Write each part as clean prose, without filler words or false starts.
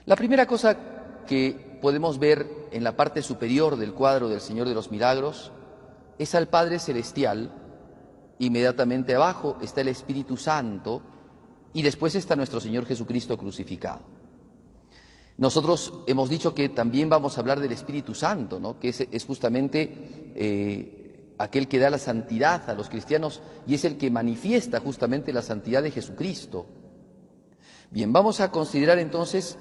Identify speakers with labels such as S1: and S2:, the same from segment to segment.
S1: La primera cosa que podemos ver en la parte superior del cuadro del Señor de los Milagros es al Padre Celestial. Inmediatamente abajo está el Espíritu Santo y después está nuestro Señor Jesucristo crucificado. Nosotros hemos dicho que también vamos a hablar del Espíritu Santo, ¿no? Que es justamente aquel que da la santidad a los cristianos y es el que manifiesta justamente la santidad de Jesucristo. Bien, vamos a considerar entonces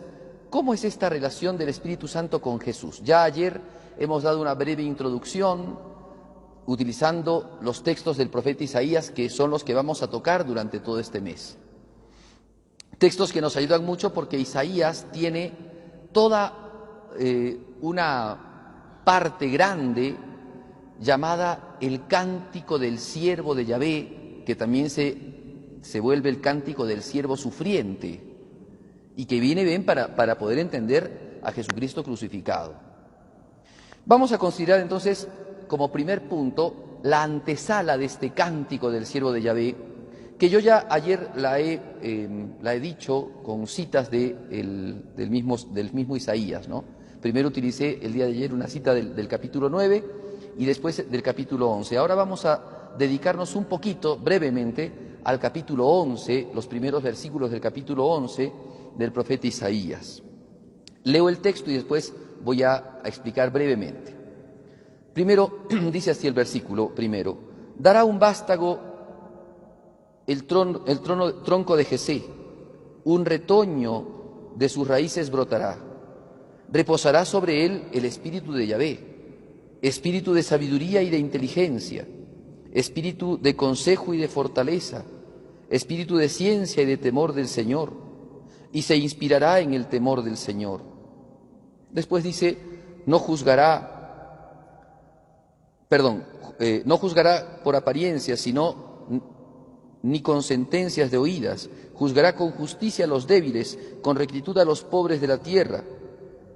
S1: cómo es esta relación del Espíritu Santo con Jesús. Ya ayer hemos dado una breve introducción utilizando los textos del profeta Isaías, que son los que vamos a tocar durante todo este mes. Textos que nos ayudan mucho porque Isaías tiene toda una parte grande llamada el cántico del siervo de Yahvé, que también se vuelve el cántico del siervo sufriente y que viene bien para poder entender a Jesucristo crucificado. Vamos a considerar entonces como primer punto la antesala de este cántico del siervo de Yahvé, que yo ya ayer la he dicho con citas del mismo Isaías, ¿no? Primero utilicé el día de ayer una cita del capítulo 9 y después del capítulo 11. Ahora vamos a dedicarnos un poquito, brevemente, al capítulo 11, los primeros versículos del capítulo 11 del profeta Isaías. Leo el texto y después voy a explicar brevemente. Primero, dice así el versículo primero: dará un vástago el tronco de Jesé, un retoño de sus raíces brotará. Reposará sobre él el espíritu de Yahvé, espíritu de sabiduría y de inteligencia, espíritu de consejo y de fortaleza, espíritu de ciencia y de temor del Señor, y se inspirará en el temor del Señor. Después dice, no juzgará por apariencia, sino ni con sentencias de oídas, juzgará con justicia a los débiles, con rectitud a los pobres de la tierra,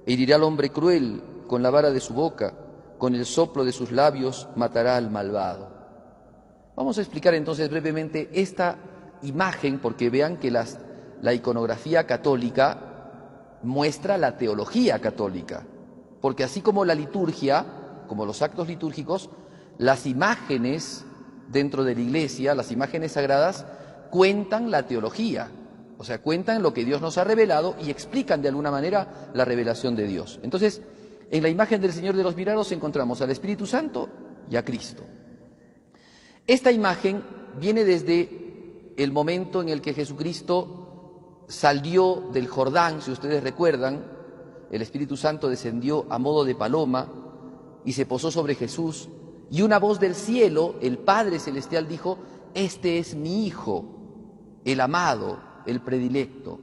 S1: herirá al hombre cruel con la vara de su boca, con el soplo de sus labios matará al malvado. Vamos a explicar entonces brevemente esta imagen, porque vean que la iconografía católica muestra la teología católica, porque así como la liturgia, como los actos litúrgicos, las imágenes dentro de la iglesia, las imágenes sagradas, cuentan la teología, o sea, cuentan lo que Dios nos ha revelado y explican de alguna manera la revelación de Dios. Entonces, en la imagen del Señor de los Milagros encontramos al Espíritu Santo y a Cristo. Esta imagen viene desde el momento en el que Jesucristo salió del Jordán, si ustedes recuerdan, el Espíritu Santo descendió a modo de paloma y se posó sobre Jesús, y una voz del cielo, el Padre Celestial, dijo: este es mi Hijo, el amado, el predilecto.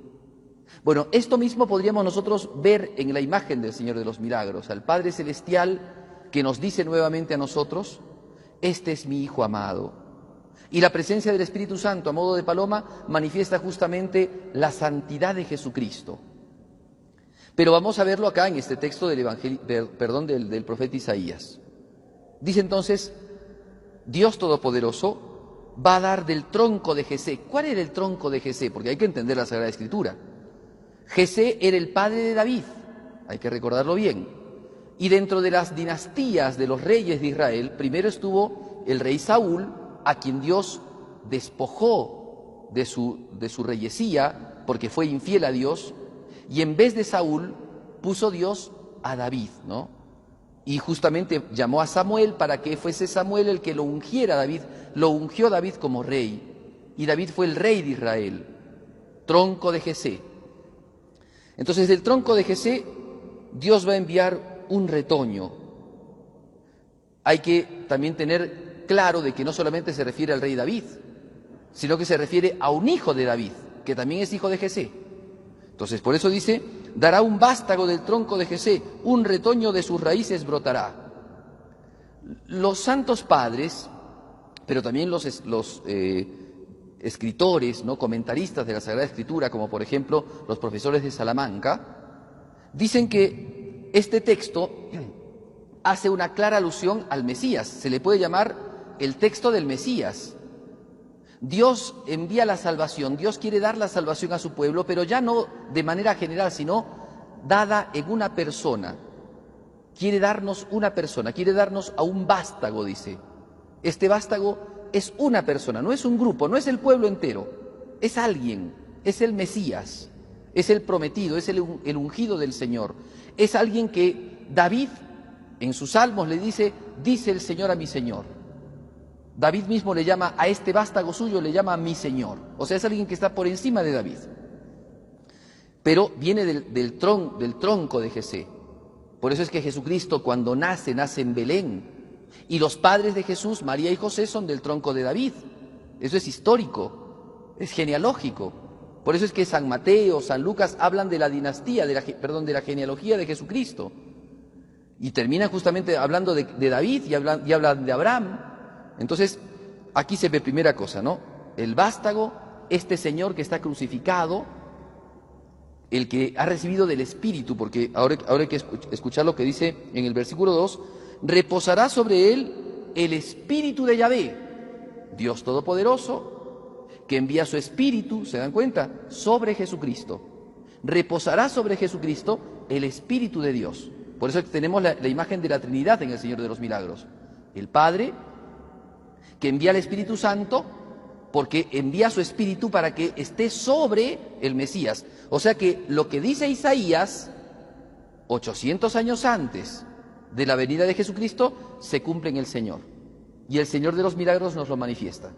S1: Bueno, esto mismo podríamos nosotros ver en la imagen del Señor de los Milagros, al Padre Celestial que nos dice nuevamente a nosotros: este es mi Hijo amado. Y la presencia del Espíritu Santo a modo de paloma manifiesta justamente la santidad de Jesucristo. Pero vamos a verlo acá en este texto del profeta Isaías. Dice entonces, Dios Todopoderoso va a dar del tronco de Jesé. ¿Cuál era el tronco de Jesé? Porque hay que entender la Sagrada Escritura. Jesé era el padre de David, hay que recordarlo bien. Y dentro de las dinastías de los reyes de Israel, primero estuvo el rey Saúl, a quien Dios despojó de su reyesía, porque fue infiel a Dios, y en vez de Saúl puso Dios a David, ¿no? Y justamente llamó a Samuel para que fuese Samuel el que lo ungiera a David, lo ungió David como rey, y David fue el rey de Israel, tronco de Jesé. Entonces del tronco de Jesé Dios va a enviar un retoño. Hay que también tener claro de que no solamente se refiere al rey David, sino que se refiere a un hijo de David, que también es hijo de Jesé. Entonces por eso dice, dará un vástago del tronco de Jesé, un retoño de sus raíces brotará. Los santos padres, pero también los escritores, ¿no?, comentaristas de la Sagrada Escritura, como por ejemplo los profesores de Salamanca, dicen que este texto hace una clara alusión al Mesías. Se le puede llamar el texto del Mesías. Dios envía la salvación, Dios quiere dar la salvación a su pueblo, pero ya no de manera general, sino dada en una persona. Quiere darnos una persona, quiere darnos a un vástago, dice. Este vástago es una persona, no es un grupo, no es el pueblo entero, es alguien, es el Mesías, es el prometido, es el ungido del Señor. Es alguien que David en sus salmos le dice el Señor a mi Señor. David mismo le llama a este vástago suyo, le llama mi Señor. O sea, es alguien que está por encima de David. Pero viene del tronco de Jesé. Por eso es que Jesucristo cuando nace en Belén. Y los padres de Jesús, María y José, son del tronco de David. Eso es histórico, es genealógico. Por eso es que San Mateo, San Lucas hablan de la dinastía, de la genealogía de Jesucristo. Y terminan justamente hablando de David y hablan de Abraham. Entonces, aquí se ve primera cosa, ¿no? El vástago, este Señor que está crucificado, el que ha recibido del Espíritu, porque ahora hay que escuchar lo que dice en el versículo 2, reposará sobre él el Espíritu de Yahvé, Dios Todopoderoso, que envía su Espíritu, ¿se dan cuenta?, sobre Jesucristo. Reposará sobre Jesucristo el Espíritu de Dios. Por eso tenemos la imagen de la Trinidad en el Señor de los Milagros. El Padre, que envía al Espíritu Santo, porque envía su Espíritu para que esté sobre el Mesías. O sea que lo que dice Isaías, 800 años antes de la venida de Jesucristo, se cumple en el Señor. Y el Señor de los Milagros nos lo manifiesta.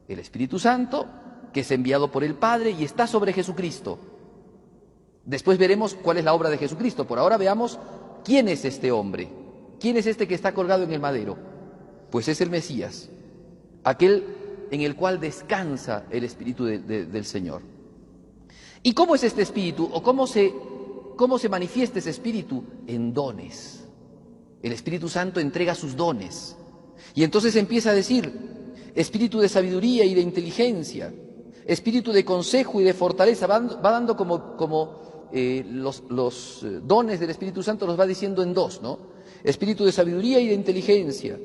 S1: El Espíritu Santo, que es enviado por el Padre y está sobre Jesucristo. Después veremos cuál es la obra de Jesucristo. Por ahora veamos quién es este hombre. ¿Quién es este que está colgado en el madero? Pues es el Mesías, aquel en el cual descansa el Espíritu del Señor. ¿Y cómo es este Espíritu? ¿O cómo se manifiesta ese Espíritu? En dones. El Espíritu Santo entrega sus dones. Y entonces empieza a decir, Espíritu de sabiduría y de inteligencia, Espíritu de consejo y de fortaleza. Va dando como los dones del Espíritu Santo los va diciendo en dos, ¿no? Espíritu de sabiduría y de inteligencia,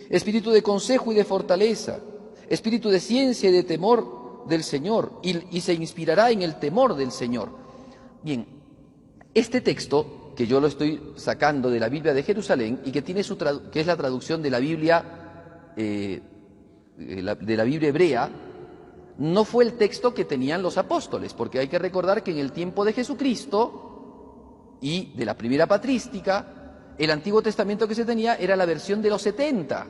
S1: Espíritu de consejo y de fortaleza, Espíritu de ciencia y de temor del Señor, y se inspirará en el temor del Señor. Bien, este texto, que yo lo estoy sacando de la Biblia de Jerusalén, y que que es la traducción de la Biblia, de la Biblia hebrea, no fue el texto que tenían los apóstoles, porque hay que recordar que en el tiempo de Jesucristo y de la primera patrística, el Antiguo Testamento que se tenía era la versión de los 70,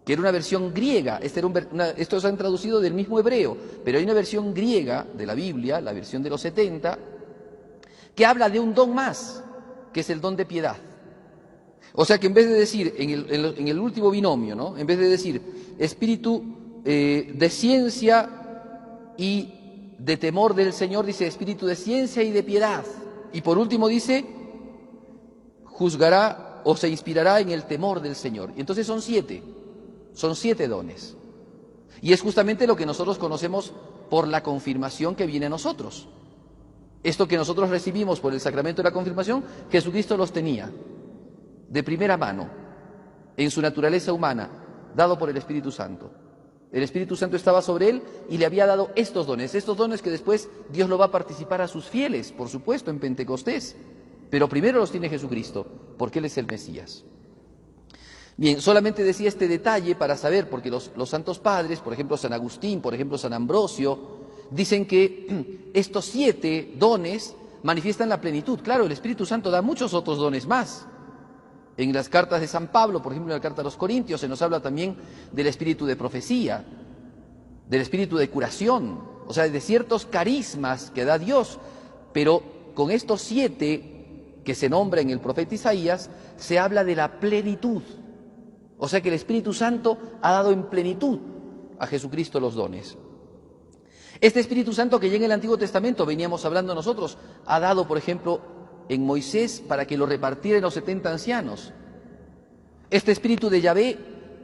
S1: que era una versión griega. Estos se han traducido del mismo hebreo, pero hay una versión griega de la Biblia, la versión de los 70, que habla de un don más, que es el don de piedad. O sea que en vez de decir, en el último binomio, ¿no?, en vez de decir espíritu de ciencia y de temor del Señor, dice espíritu de ciencia y de piedad. Y por último dice, juzgará o se inspirará en el temor del Señor. Y entonces son 7 dones. Y es justamente lo que nosotros conocemos por la confirmación que viene a nosotros. Esto que nosotros recibimos por el sacramento de la confirmación, Jesucristo los tenía de primera mano, en su naturaleza humana, dado por el Espíritu Santo. El Espíritu Santo estaba sobre él y le había dado estos dones que después Dios lo va a participar a sus fieles, por supuesto, en Pentecostés. Pero primero los tiene Jesucristo, porque Él es el Mesías. Bien, solamente decía este detalle para saber, porque los santos padres, por ejemplo San Agustín, por ejemplo San Ambrosio, dicen que estos 7 dones manifiestan la plenitud. Claro, el Espíritu Santo da muchos otros dones más. En las cartas de San Pablo, por ejemplo en la carta a los Corintios, se nos habla también del espíritu de profecía, del espíritu de curación, o sea, de ciertos carismas que da Dios. Pero con estos 7 que se nombra en el profeta Isaías, se habla de la plenitud. O sea que el Espíritu Santo ha dado en plenitud a Jesucristo los dones. Este Espíritu Santo que ya en el Antiguo Testamento veníamos hablando nosotros, ha dado, por ejemplo, en Moisés para que lo repartiera en los 70 ancianos. Este Espíritu de Yahvé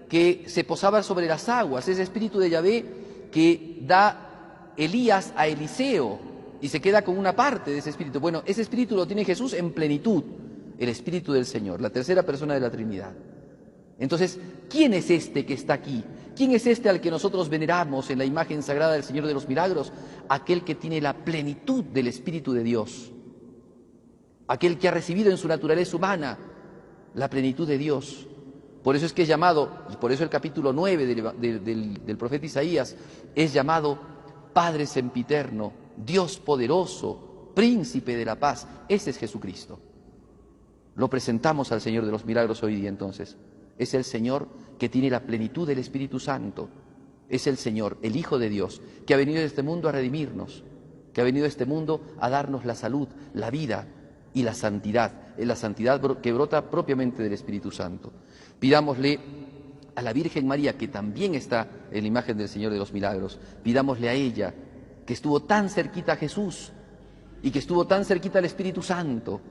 S1: que se posaba sobre las aguas, ese Espíritu de Yahvé que da Elías a Eliseo y se queda con una parte de ese Espíritu. Bueno, ese Espíritu lo tiene Jesús en plenitud, el Espíritu del Señor, la tercera persona de la Trinidad. Entonces, ¿quién es este que está aquí? ¿Quién es este al que nosotros veneramos en la imagen sagrada del Señor de los Milagros? Aquel que tiene la plenitud del Espíritu de Dios. aquel que ha recibido en su naturaleza humana la plenitud de Dios. Por eso es que es llamado, y por eso el capítulo 9 del profeta Isaías es llamado Padre sempiterno, Dios poderoso, Príncipe de la paz. Ese es Jesucristo. Lo presentamos al Señor de los milagros hoy día entonces. Es el Señor que tiene la plenitud del Espíritu Santo. Es el Señor, el Hijo de Dios, que ha venido a este mundo a redimirnos, que ha venido a este mundo a darnos la salud, la vida y la santidad que brota propiamente del Espíritu Santo. Pidámosle a la Virgen María, que también está en la imagen del Señor de los milagros, pidámosle a ella, que estuvo tan cerquita a Jesús y que estuvo tan cerquita al Espíritu Santo,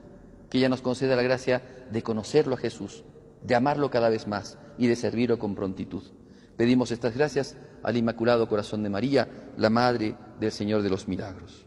S1: que ella nos conceda la gracia de conocerlo a Jesús, de amarlo cada vez más y de servirlo con prontitud. Pedimos estas gracias al Inmaculado Corazón de María, la Madre del Señor de los Milagros.